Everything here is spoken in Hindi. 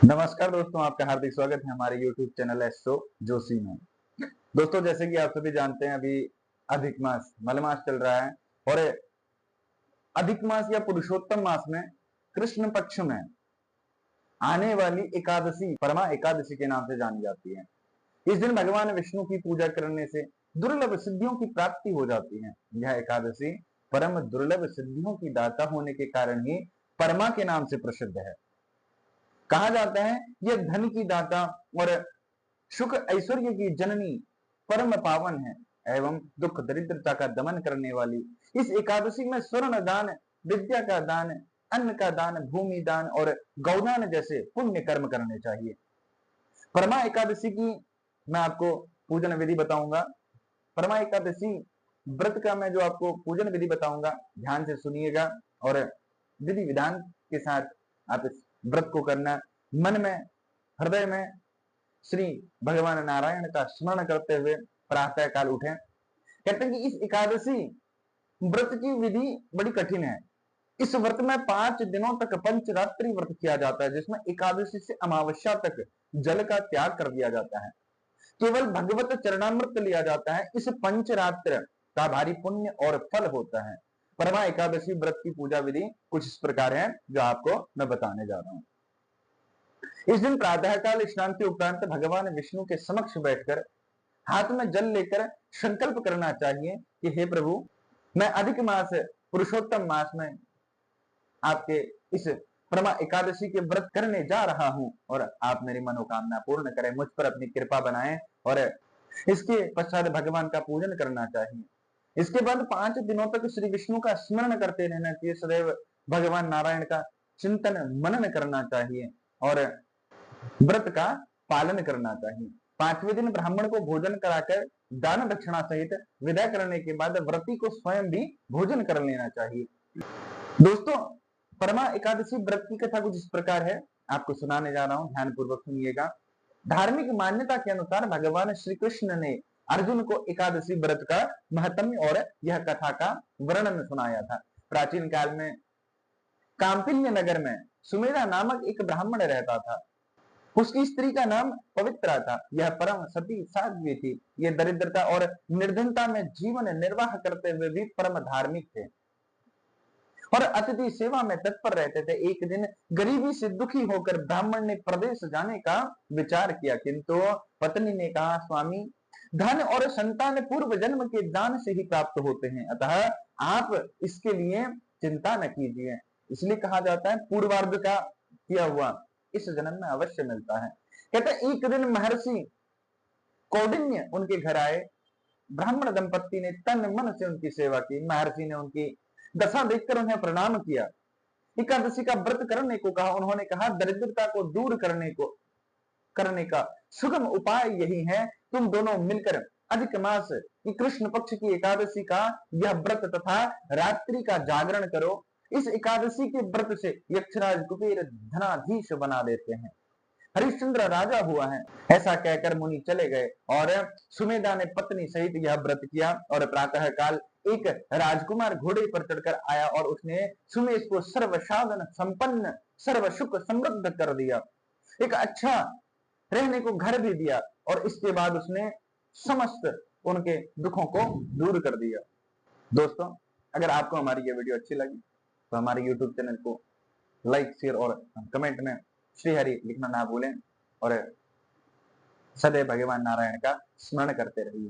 नमस्कार दोस्तों, आपका हार्दिक स्वागत है हमारे YouTube चैनल एस्ट्रो जोशी में। दोस्तों, जैसे कि आप सभी जानते हैं, अभी अधिक मास मलमास चल रहा है और अधिक मास या पुरुषोत्तम मास में कृष्ण पक्ष में आने वाली एकादशी परमा एकादशी के नाम से जानी जाती है। इस दिन भगवान विष्णु की पूजा करने से दुर्लभ सिद्धियों की प्राप्ति हो जाती है। यह एकादशी परम दुर्लभ सिद्धियों की दाता होने के कारण ही परमा के नाम से प्रसिद्ध है। कहा जाता है यह धन की दाता और सुख ऐश्वर्य की जननी परम पावन है एवं दुख दरिद्रता का दमन करने वाली इस एकादशी में स्वर्ण दान, विद्या का दान, अन्न का दान, भूमि दान और गौदान जैसे पुण्य कर्म करने चाहिए। परमा एकादशी की मैं आपको पूजन विधि बताऊंगा। परमा एकादशी व्रत का मैं जो आपको पूजन विधि बताऊंगा, ध्यान से सुनिएगा और विधि विधान के साथ आप इस व्रत को करना। मन में, हृदय में श्री भगवान नारायण का स्मरण करते हुए प्रातः काल उठें। कहते हैं कि इस एकादशी व्रत की विधि बड़ी कठिन है। इस व्रत में 5 दिनों तक पंचरात्रि व्रत किया जाता है, जिसमें एकादशी से अमावस्या तक जल का त्याग कर दिया जाता है। केवल भगवत चरणामृत लिया जाता है। इस पंचरात्र का भारी पुण्य और फल होता है। परमा एकादशी व्रत की पूजा विधि कुछ इस प्रकार है जो आपको मैं बताने जा रहा हूं। इस दिन प्रातःकाल स्नान के उपरांत भगवान विष्णु के समक्ष बैठकर हाथ में जल लेकर संकल्प करना चाहिए कि हे प्रभु, मैं अधिक मास पुरुषोत्तम मास में आपके इस परमा एकादशी के व्रत करने जा रहा हूं और आप मेरी मनोकामना पूर्ण करें, मुझ पर अपनी कृपा बनाएं। और इसके पश्चात भगवान का पूजन करना चाहिए। इसके बाद 5 दिनों तक श्री विष्णु का स्मरण करते रहना चाहिए। सदैव भगवान नारायण का चिंतन मनन करना चाहिए और व्रत का पालन करना चाहिए। 5वें दिन ब्राह्मण को भोजन कराकर दान दक्षिणा सहित विदा करने के बाद व्रती को स्वयं भी भोजन कर लेना चाहिए। दोस्तों, परमा एकादशी व्रत की कथा कुछ इस प्रकार है, आपको सुनाने जा रहा हूं, ध्यान पूर्वक सुनिएगा। धार्मिक मान्यता के अनुसार भगवान श्री कृष्ण ने अर्जुन को एकादशी व्रत का महत्म्य और यह कथा का वर्णन सुनाया था। प्राचीन काल में कांपिल्य नगर में सुमेधा नामक एक ब्राह्मण रहता था। उसकी स्त्री का नाम पवित्रा था। यह परम सती साध्वी थी। ये दरिद्रता और निर्धनता में जीवन निर्वाह करते हुए भी परम धार्मिक थे और अतिथि सेवा में तत्पर रहते थे। एक दिन गरीबी से दुखी होकर ब्राह्मण ने प्रदेश जाने का विचार किया, किंतु पत्नी ने कहा, स्वामी, धन और संतान पूर्व जन्म के दान से ही प्राप्त होते हैं, अतः आप इसके लिए चिंता न कीजिए। इसलिए कहा जाता है पूर्वार्ध का किया हुआ इस जन्म में अवश्य मिलता है। कहते हैं एक दिन महर्षि कौंडिन्य उनके घर आए। ब्राह्मण दंपत्ति ने तन मन से उनकी सेवा की। महर्षि ने उनकी दशा देखकर उन्हें प्रणाम किया, एकादशी का व्रत करने को कहा। उन्होंने कहा, दरिद्रता को दूर करने का सुगम उपाय यही है, तुम दोनों मिलकर अधिक मास की कृष्ण पक्ष की एकादशी का यह व्रत तथा रात्रि का जागरण करो। इस एकादशी के व्रत से यक्षराज कुबेर धनाधीश बना देते हैं। हरिश्चंद्र राजा हुआ है। ऐसा कहकर मुनि चले गए और सुमेधा ने पत्नी सहित यह व्रत किया। और प्रातः काल एक राजकुमार घोड़े पर चढ़कर आया और उसने सुमेश को सर्व साधन संपन्न, सर्व सुख समृद्ध कर दिया। एक अच्छा रहने को घर भी दिया और इसके बाद उसने समस्त उनके दुखों को दूर कर दिया। दोस्तों, अगर आपको हमारी ये वीडियो अच्छी लगी तो हमारे YouTube चैनल को लाइक, शेयर और कमेंट में श्री हरि लिखना ना भूलें और सदैव भगवान नारायण का स्मरण करते रहिए।